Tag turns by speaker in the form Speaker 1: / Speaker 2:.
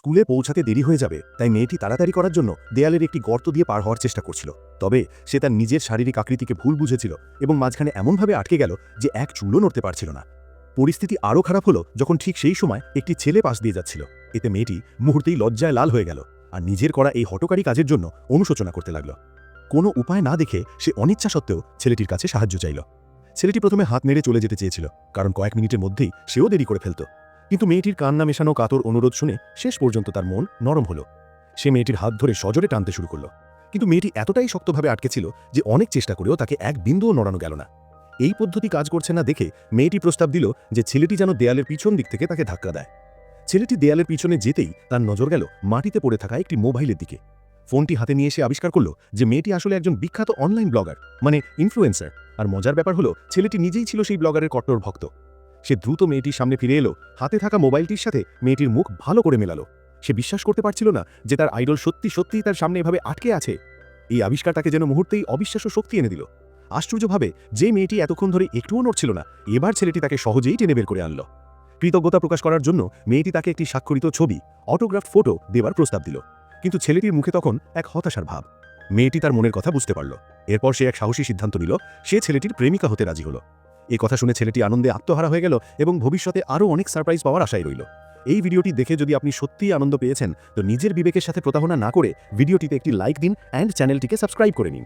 Speaker 1: স্কুলে পৌঁছাতে দেরি হয়ে যাবে, তাই মেয়েটি তাড়াতাড়ি করার জন্য দেয়ালের একটি গর্ত দিয়ে পার হওয়ার চেষ্টা করছিল। তবে সে তার নিজের শারীরিক আকৃতিকে ভুল বুঝেছিল এবং মাঝখানে এমনভাবে আটকে গেল যে এক চুলও নড়তে পারছিল না। পরিস্থিতি আরও খারাপ হলো যখন ঠিক সেই সময় একটি ছেলে পাশ দিয়ে যাচ্ছিল। এতে মেয়েটি মুহূর্তেই লজ্জায় লাল হয়ে গেল আর নিজের করা এই হঠকারী কাজের জন্য অনুশোচনা করতে লাগল। কোনো উপায় না দেখে সে অনিচ্ছা সত্ত্বেও ছেলেটির কাছে সাহায্য চাইল। ছেলেটি প্রথমে হাত নেড়ে চলে যেতে চেয়েছিল, কারণ কয়েক মিনিটের মধ্যেই সেও দেরি করে ফেলত। কিন্তু মেয়েটির কান্না মেশানো কাতর অনুরোধ শুনে শেষ পর্যন্ত তার মন নরম হলো। সে মেয়েটির হাত ধরে সজোরে টানতে শুরু করল। কিন্তু মেয়েটি এতটাই শক্তভাবে আটকে ছিল যে অনেক চেষ্টা করেও তাকে এক বিন্দুও নড়ানো গেল না। এই পদ্ধতি কাজ করছে না দেখে মেয়েটি প্রস্তাব দিল যে ছেলেটি যেন দেয়ালের পিছন দিক থেকে তাকে ধাক্কা দেয়। ছেলেটি দেয়ালের পিছনে যেতেই তার নজর গেল মাটিতে পড়ে থাকা একটি মোবাইলের দিকে। ফোনটি হাতে নিয়ে এসে আবিষ্কার করল যে মেয়েটি আসলে একজন বিখ্যাত অনলাইন ব্লগার, মানে ইনফ্লুয়েন্সার। আর মজার ব্যাপার হলো ছেলেটি নিজেই ছিল সেই ব্লগারের কট্টর ভক্ত। সে দ্রুত মেয়েটির সামনে ফিরে এলো, হাতে থাকা মোবাইলটির সাথে মেয়েটির মুখ ভালো করে মেলালো। সে বিশ্বাস করতে পারছিল না যে তার আইডল সত্যি সত্যিই তার সামনে এভাবে আটকে আছে। এই আবিষ্কার তাকে যেন মুহূর্তেই অবিশ্বাস্য শক্তি এনে দিল। আশ্চর্যভাবে যে মেয়েটি এতক্ষণ ধরে একটুও নড়ছিল না, এবার ছেলেটি তাকে সহজেই টেনে বের করে আনল। কৃতজ্ঞতা প্রকাশ করার জন্য মেয়েটি তাকে একটি স্বাক্ষরিত ছবি, অটোগ্রাফ ফটো দেবার প্রস্তাব দিল। কিন্তু ছেলেটির মুখে তখন এক হতাশার ভাব। মেয়েটি তার মনের কথা বুঝতে পারল। এরপর সে এক সাহসী সিদ্ধান্ত নিল, সে ছেলেটির প্রেমিকা হতে রাজি হলো। এই কথা শুনে ছেলেটি আনন্দে আত্মহারা হয়ে গেল এবং ভবিষ্যতে আরও অনেক সারপ্রাইজ পাওয়ার আশায় রইল। এই ভিডিওটি দেখে যদি আপনি সত্যিই আনন্দ পেয়েছেন, তো নিজের বিবেকের সাথে প্রতারণা না করে ভিডিওটিতে একটি লাইক দিন অ্যান্ড চ্যানেলটিকে সাবস্ক্রাইব করে নিন।